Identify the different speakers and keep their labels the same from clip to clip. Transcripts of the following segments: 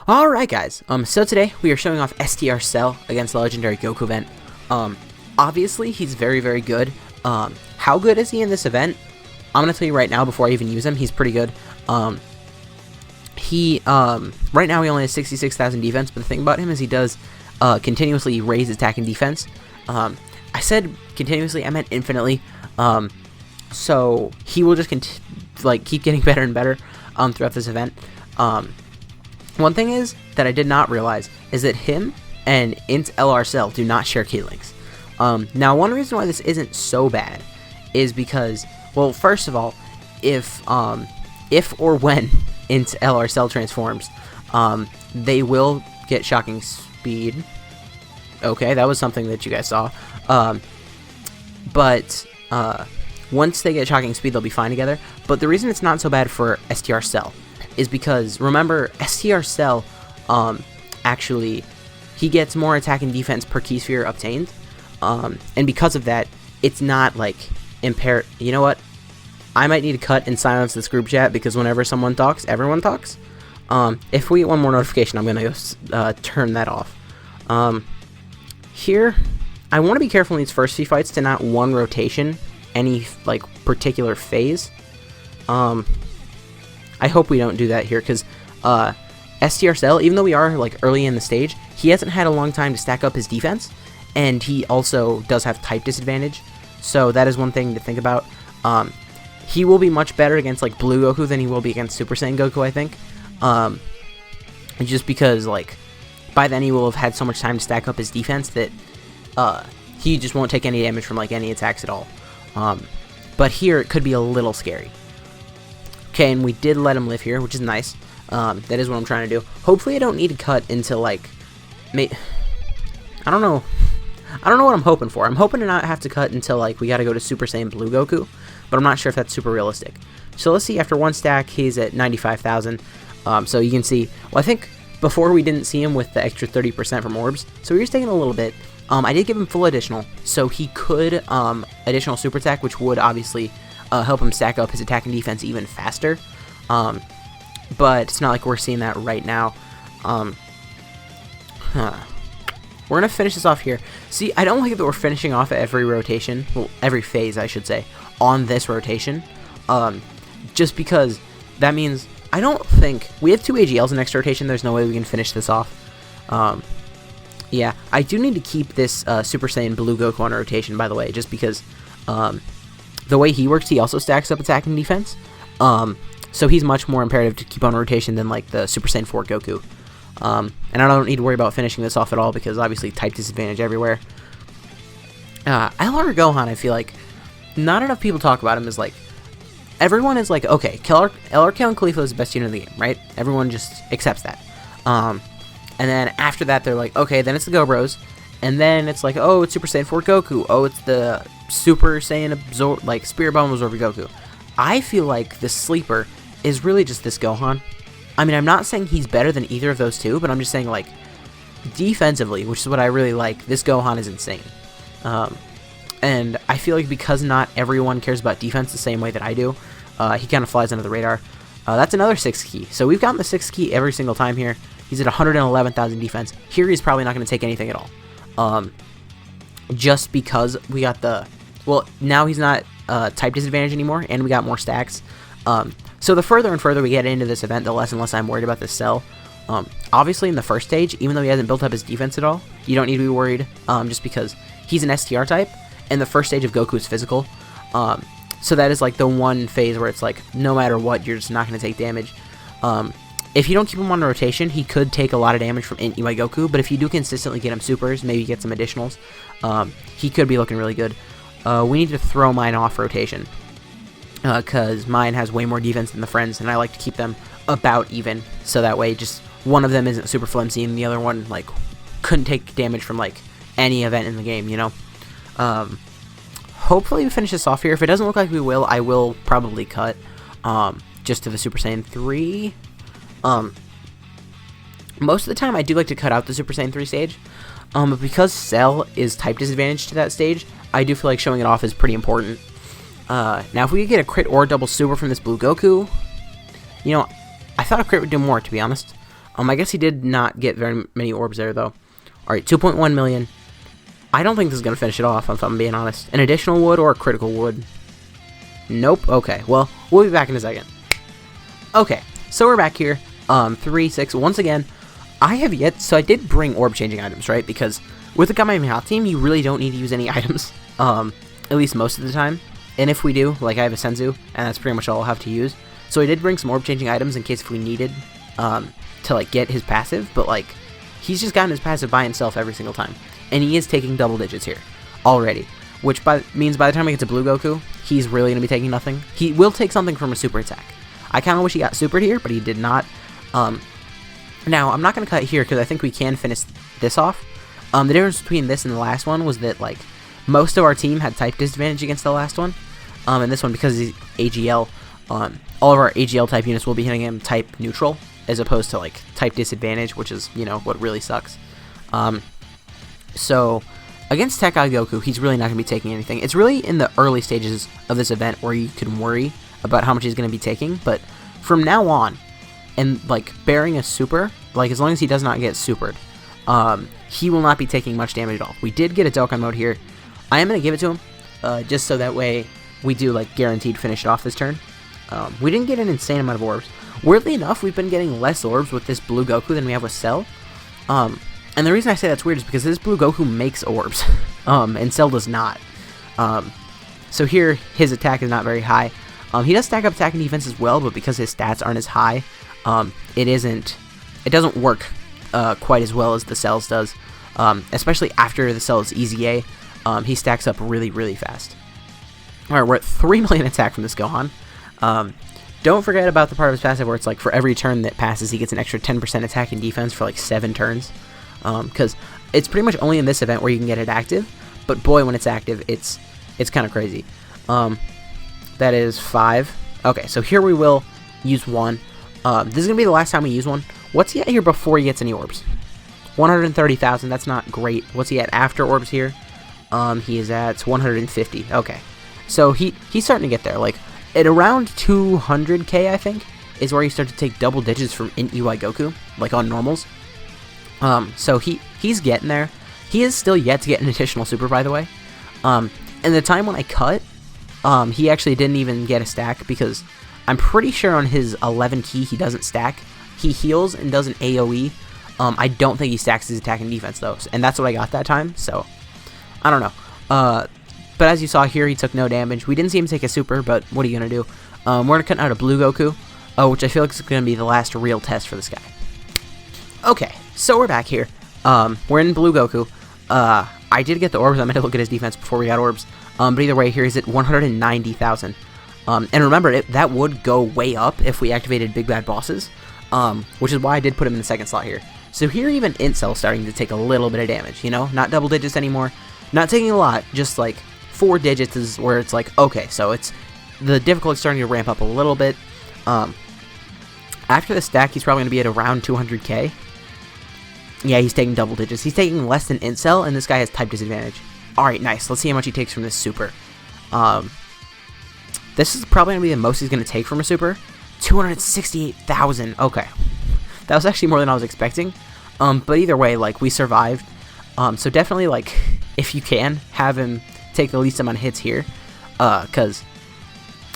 Speaker 1: Alright guys, so today we are showing off STR Cell against the legendary Goku event. Obviously he's very, very good. How good is he in this event? I'm gonna tell you right now before I even use him, he's pretty good. Right now he only has 66,000 defense, but the thing about him is he does, continuously raise attack and defense. I said continuously, I meant infinitely. So he will just keep getting better and better, throughout this event. One thing is that I did not realize is that him and Int LR Cell do not share key links. Now one reason why this isn't so bad is because, well, first of all, if or when Int LR Cell transforms, they will get shocking speed. Okay, that was something that you guys saw. But once they get shocking speed, they'll be fine together. But the reason it's not so bad for STR Cell is because, remember, STR Cell, actually, he gets more attack and defense per key sphere obtained, and because of that, it's not, like, impaired. You know what? I might need to cut and silence this group chat, because whenever someone talks, everyone talks. If we get one more notification, I'm gonna go, turn that off. Here, I want to be careful in these first few fights to not one rotation any, like, particular phase. I hope we don't do that here, because STR Cell, even though we are like early in the stage, he hasn't had a long time to stack up his defense, and he also does have type disadvantage, so that is one thing to think about. He will be much better against like Blue Goku than he will be against Super Saiyan Goku, I think, just because like by then he will have had so much time to stack up his defense that he just won't take any damage from like any attacks at all. But here it could be a little scary. Okay, and we did let him live here, which is nice. That is what I'm trying to do. Hopefully I don't need to cut until, like, I don't know. I don't know what I'm hoping for. I'm hoping to not have to cut until, like, we gotta go to Super Saiyan Blue Goku, but I'm not sure if that's super realistic. So let's see, after one stack, he's at 95,000. So you can see, well, I think before we didn't see him with the extra 30% from orbs, so he was taking a little bit. I did give him full additional, so he could, additional super attack, which would obviously help him stack up his attack and defense even faster, but it's not like we're seeing that right now. We're gonna finish this off here. See, I don't like that we're finishing off at every rotation, well, every phase I should say, on this rotation, just because that means I don't think we have 2 AGLs in next rotation. There's no way we can finish this off. Yeah, I do need to keep this Super Saiyan Blue Goku on rotation, by the way, just because the way he works, he also stacks up attack and defense. So he's much more imperative to keep on rotation than like the Super Saiyan 4 Goku. And I don't need to worry about finishing this off at all, because obviously type disadvantage everywhere. LR Gohan, I feel like not enough people talk about him as like, everyone is like, okay, LR Count Khalifa is the best unit in the game, right? Everyone just accepts that. And then after that, they're like, okay, then it's the Go Bros. And then it's like, oh, it's Super Saiyan 4 Goku. Oh, it's the Super Saiyan Spirit Bomb Absorber Goku. I feel like the sleeper is really just this Gohan. I mean, I'm not saying he's better than either of those two, but I'm just saying, like, defensively, which is what I really like, this Gohan is insane. And I feel like because not everyone cares about defense the same way that I do, he kind of flies under the radar. That's another 6 key. So we've gotten the 6 key every single time here. He's at 111,000 defense. Here he's probably not going to take anything at all. Just because we got the... Well, now he's not type disadvantage anymore, and we got more stacks. So the further and further we get into this event, the less and less I'm worried about this cell. Obviously in the first stage, even though he hasn't built up his defense at all, you don't need to be worried, just because he's an STR type, and the first stage of Goku is physical. So that is like the one phase where it's like, no matter what, you're just not going to take damage. If you don't keep him on rotation, he could take a lot of damage from Int UI Goku, but if you do consistently get him supers, maybe get some additionals, he could be looking really good. We need to throw mine off rotation, because mine has way more defense than the friends, and I like to keep them about even, so that way just one of them isn't super flimsy and the other one like couldn't take damage from like any event in the game, you know. Hopefully we finish this off here. If it doesn't look like we will, I will probably cut just to the Super Saiyan 3. Most of the time I do like to cut out the Super Saiyan 3 stage, but because Cell is type disadvantage to that stage, I do feel like showing it off is pretty important. Now if we could get a crit or double super from this Blue Goku, you know, I thought a crit would do more, to be honest. I guess he did not get very many orbs there, though. Alright, 2.1 million. I don't think this is going to finish it off, if I'm being honest. An additional wood or a critical wood? Nope. Okay, well, we'll be back in a second. Okay, so we're back here. 3, 6, once again, I have yet, so I did bring orb changing items, right? Because with the Kamehameha team, you really don't need to use any items, at least most of the time. And if we do, like I have a Senzu, and that's pretty much all I'll have to use. So I did bring some orb changing items in case if we needed, to like get his passive, but like, he's just gotten his passive by himself every single time. And he is taking double digits here, already. Which means by the time we get to Blue Goku, he's really going to be taking nothing. He will take something from a super attack. I kind of wish he got supered here, but he did not. Now, I'm not going to cut here because I think we can finish this off. The difference between this and the last one was that, like, most of our team had type disadvantage against the last one. And this one, because he's AGL, all of our AGL type units will be hitting him type neutral, as opposed to, like, type disadvantage, which is, you know, what really sucks. So, against Tech Guy Goku, he's really not going to be taking anything. It's really in the early stages of this event where you can worry about how much he's going to be taking, but from now on, and, like, bearing a super, like, as long as he does not get supered, he will not be taking much damage at all. We did get a Dokkan mode here. I am going to give it to him, just so that way we do, like, guaranteed finish it off this turn. We didn't get an insane amount of orbs. Weirdly enough, we've been getting less orbs with this Blue Goku than we have with Cell. And the reason I say that's weird is because this Blue Goku makes orbs, and Cell does not. So here, his attack is not very high. He does stack up attack and defense as well, but because his stats aren't as high, it doesn't work quite as well as the Cell's does. Especially after the Cell's easy A, he stacks up really, really fast. Alright, we're at 3 million attack from this Gohan. Don't forget about the part of his passive where it's like for every turn that passes, he gets an extra 10% attack and defense for like 7 turns. Because it's pretty much only in this event where you can get it active, but boy, when it's active, it's kind of crazy. That is 5. Okay, so here we will use 1. This is going to be the last time we use 1. What's he at here before he gets any orbs? 130,000, that's not great. What's he at after orbs here? He is at 150. Okay, so he's starting to get there. Like, at around 200k, I think, is where you start to take double digits from Int UI Goku, like on normals. So he's getting there. He is still yet to get an additional super, by the way. And the time when I cut, he actually didn't even get a stack because I'm pretty sure on his 11 key he doesn't stack. He heals and does an AoE. I don't think he stacks his attack and defense though, and that's what I got that time. So I don't know. But as you saw here, he took no damage. We didn't see him take a super, but what are you gonna do? We're gonna cut out a Blue Goku, which I feel like is gonna be the last real test for this guy. Okay, so we're back here. We're in Blue Goku. I did get the orbs. I meant to look at his defense before we got orbs. But either way, here he's at 190,000. And remember, that would go way up if we activated Big Bad Bosses, which is why I did put him in the second slot here. So here even Incel starting to take a little bit of damage, you know? Not double digits anymore. Not taking a lot, just like 4 digits is where it's like, okay, so it's the difficulty starting to ramp up a little bit. After the stack, he's probably going to be at around 200k. Yeah, he's taking double digits. He's taking less than Incel, and this guy has type disadvantage. Alright, nice. Let's see how much he takes from this super. This is probably going to be the most he's going to take from a super. 268,000. Okay. That was actually more than I was expecting. But either way, like, we survived. So definitely, like, if you can, have him take the least amount of hits here. Because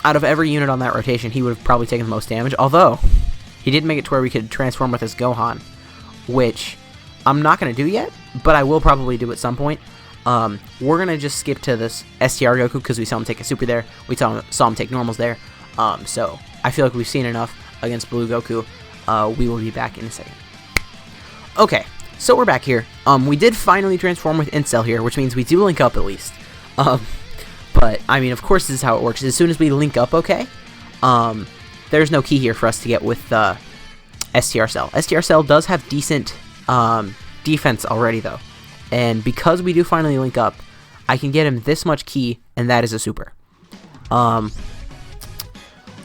Speaker 1: out of every unit on that rotation, he would have probably taken the most damage. Although, he did make it to where we could transform with his Gohan, which I'm not going to do yet, but I will probably do at some point. We're going to just skip to this STR Goku because we saw him take a super there. We saw him take normals there. So I feel like we've seen enough against Blue Goku. We will be back in a second. Okay, so we're back here. We did finally transform with Incel here, which means we do link up at least. But, I mean, of course this is how it works. As soon as we link up, okay, there's no key here for us to get with STR Cell. STR Cell does have decent defense already, though. And because we do finally link up, I can get him this much key, and that is a super. And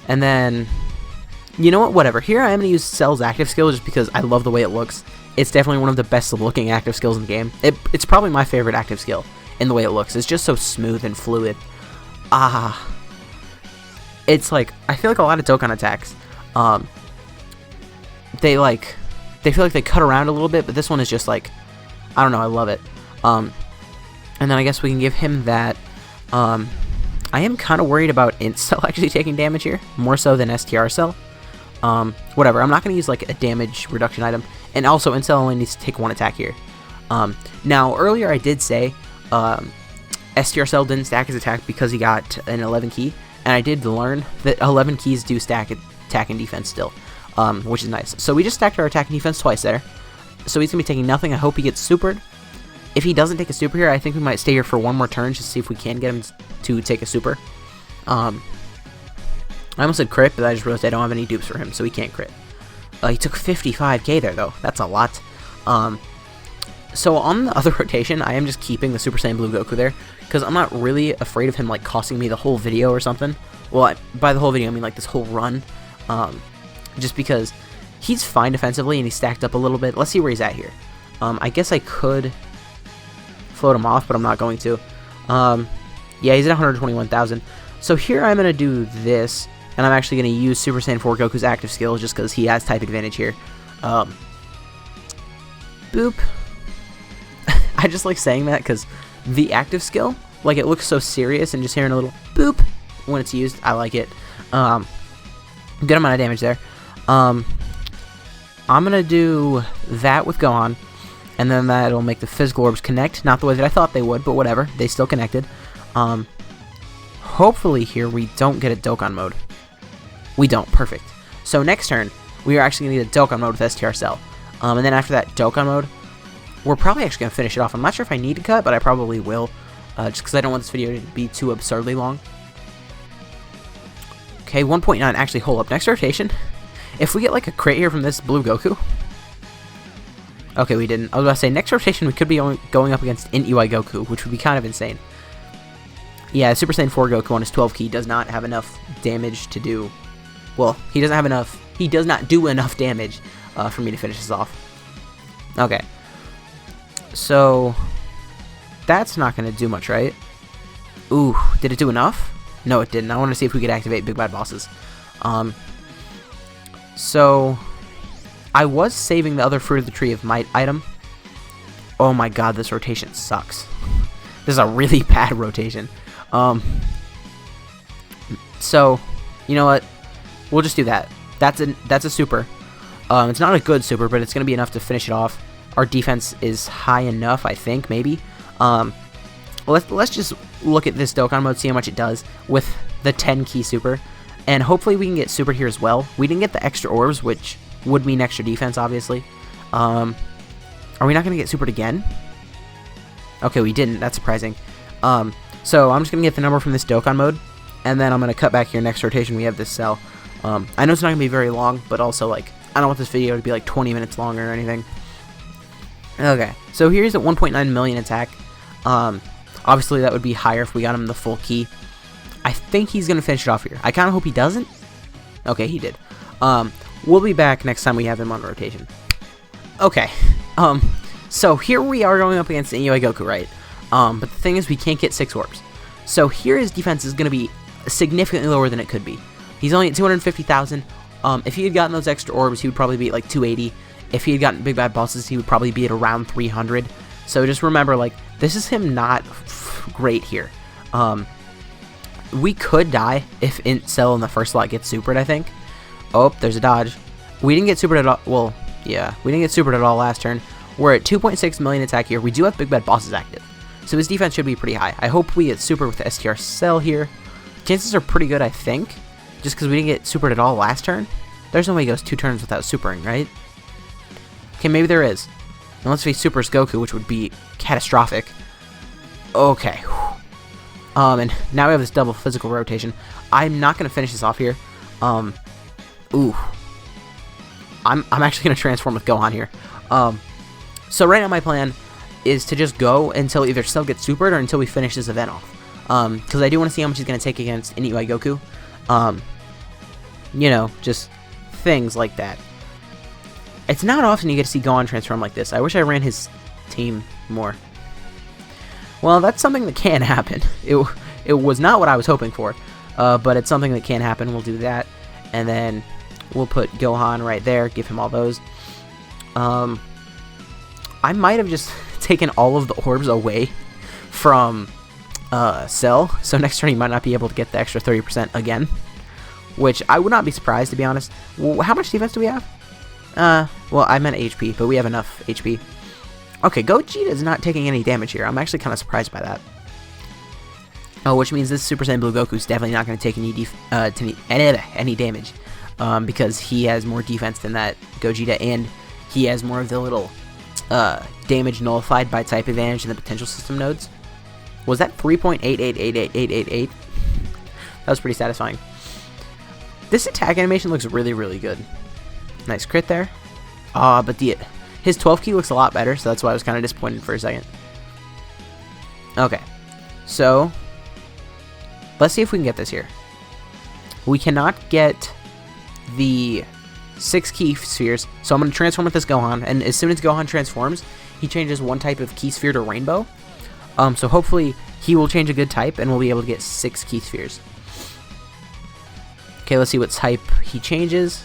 Speaker 1: then, you know what, whatever. Here I am going to use Cell's active skill just because I love the way it looks. It's definitely one of the best looking active skills in the game. It's probably my favorite active skill in the way it looks. It's just so smooth and fluid. It's like, I feel like a lot of Dokkan attacks, they they feel like they cut around a little bit, but this one is just like, I don't know, I love it. And then I guess we can give him that. I am kind of worried about Int Cell actually taking damage here, more so than STR Cell. Whatever, I'm not going to use like a damage reduction item, and also Int Cell only needs to take 1 attack here. Now, earlier I did say STR Cell didn't stack his attack because he got an 11 key, and I did learn that 11 keys do stack attack and defense still, which is nice. So we just stacked our attack and defense twice there. So he's going to be taking nothing. I hope he gets supered. If he doesn't take a super here, I think we might stay here for 1 more turn just to see if we can get him to take a super. I almost said crit, but I just realized I don't have any dupes for him, so he can't crit. He took 55k there, though. That's a lot. So on the other rotation, I am just keeping the Super Saiyan Blue Goku there, because I'm not really afraid of him like costing me the whole video or something. Well, by the whole video, I mean like this whole run. Just because he's fine defensively and he's stacked up a little bit. Let's see where he's at here. I guess I could float him off, but I'm not going to. Yeah, he's at 121,000. So here I'm going to do this, and I'm actually going to use Super Saiyan 4 Goku's active skill just because he has type advantage here. Boop. I just like saying that because the active skill, like, it looks so serious, and just hearing a little boop when it's used, I like it. Good amount of damage there. I'm going to do that with Gohan, and then that'll make the physical orbs connect. Not the way that I thought they would, but whatever. They still connected. Hopefully here we don't get a Dokkan mode. We don't. Perfect. So next turn, we are actually going to need a Dokkan mode with STR Cell. And then after that Dokkan mode, we're probably actually going to finish it off. I'm not sure if I need to cut, but I probably will. Just because I don't want this video to be too absurdly long. Okay, 1.9. Actually, hold up. Next rotation. If we get like a crit here from this Blue Goku. Okay, we didn't. I was about to say, next rotation we could be going up against Int UI Goku, which would be kind of insane. Yeah, Super Saiyan 4 Goku on his 12 key does not have enough damage to do... Well, he doesn't have enough... He does not do enough damage for me to finish this off. Okay. So, that's not going to do much, right? Ooh, did it do enough? No, it didn't. I want to see if we could activate Big Bad Bosses. So, I was saving the other Fruit of the Tree of Might item. Oh my god, this rotation sucks. This is a really bad rotation. So, you know what? We'll just do that. That's a super. It's not a good super, but it's going to be enough to finish it off. Our defense is high enough, I think, maybe. Let's just look at this Dokkan mode, see how much it does with the 10 key super. And hopefully we can get super here as well. We didn't get the extra orbs, which would mean extra defense, obviously. Are we not going to get supered again? Okay, we didn't. That's surprising. So I'm just going to get the number from this Dokkan mode. And then I'm going to cut back here next rotation. We have this cell. I know it's not going to be very long, but also, like, I don't want this video to be like 20 minutes longer or anything. Okay, so here's at 1.9 million attack. Obviously that would be higher if we got him the full key. I think he's going to finish it off here. I kind of hope he doesn't. Okay, he did. We'll be back next time we have him on rotation. Okay, so here we are going up against Int UI Goku, right? But the thing is we can't get 6 orbs. So here his defense is going to be significantly lower than it could be. He's only at 250,000. If he had gotten those extra orbs, he would probably be at like 280. If he had gotten Big Bad Bosses, he would probably be at around 300. So just remember, like, this is him not great here. We could die if Int Cell in the first slot gets supered, I think. Oh, there's a dodge. We didn't get supered at all. Well, yeah, we didn't get supered at all last turn. We're at 2.6 million attack here. We do have Big Bad Bosses active. So his defense should be pretty high. I hope we get super with the STR Cell here. Chances are pretty good, I think. Just because we didn't get supered at all last turn. There's no way he goes 2 turns without supering, right? Okay, maybe there is. Unless he supers Goku, which would be catastrophic. Okay. And now we have this double physical rotation. I'm not going to finish this off here. Ooh. I'm actually going to transform with Gohan here. So right now my plan is to just go until either Cell gets supered or until we finish this event off. Because I do want to see how much he's going to take against Int UI Goku. You know, just things like that. It's not often you get to see Gohan transform like this. I wish I ran his team more. Well, that's something that can happen. It was not what I was hoping for, but it's something that can happen. We'll do that, and then we'll put Gohan right there, give him all those. I might have just taken all of the orbs away from Cell, so next turn he might not be able to get the extra 30% again, which I would not be surprised, to be honest. How much defense do we have? Well, I meant HP, but we have enough HP. Okay, Gogeta is not taking any damage here. I'm actually kind of surprised by that. Oh, which means this Super Saiyan Blue Goku is definitely not going to take any damage, because he has more defense than that Gogeta, and he has more of the little damage nullified by type advantage in the potential system nodes. Was that 3.88888888? That was pretty satisfying. This attack animation looks really, really good. Nice crit there. But his 12 key looks a lot better, so that's why I was kind of disappointed for a second. Okay, so let's see if we can get this here. We cannot get the 6 key spheres, so I'm going to transform with this Gohan, and as soon as Gohan transforms, he changes one type of key sphere to rainbow. So hopefully he will change a good type, and we'll be able to get 6 key spheres. Okay, let's see what type he changes.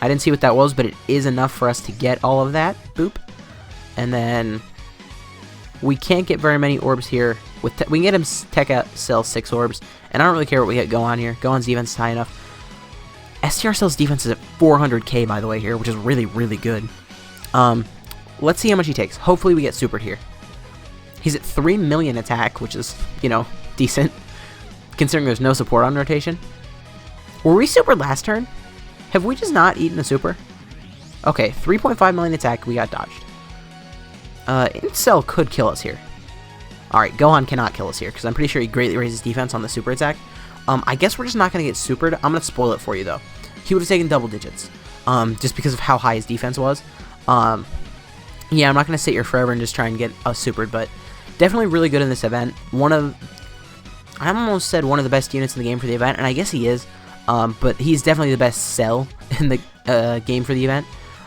Speaker 1: I didn't see what that was, but it is enough for us to get all of that. Boop. And then we can't get very many orbs here. We can get him Tech Out Cell 6 orbs, and I don't really care what we get Gohan here. Gohan's defense is high enough. STR Cell's defense is at 400k, by the way, here, which is really, really good. Let's see how much he takes. Hopefully we get supered here. He's at 3 million attack, which is, you know, decent, considering there's no support on rotation. Were we supered last turn? Have we just not eaten a super? Okay, 3.5 million attack, we got dodged. Incel could kill us here. Alright, Gohan cannot kill us here, because I'm pretty sure he greatly raises defense on the super attack. I guess we're just not going to get supered. I'm going to spoil it for you, though. He would have taken double digits, just because of how high his defense was. Yeah, I'm not going to sit here forever and just try and get us supered, but definitely really good in this event. I almost said one of the best units in the game for the event, and I guess he is. But he's definitely the best Cell in the game for the event.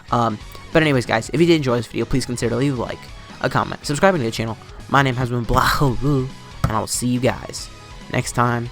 Speaker 1: But anyways, guys, if you did enjoy this video, please consider to leave a like, a comment, subscribing to the channel. My name has been Blah, and I will see you guys next time.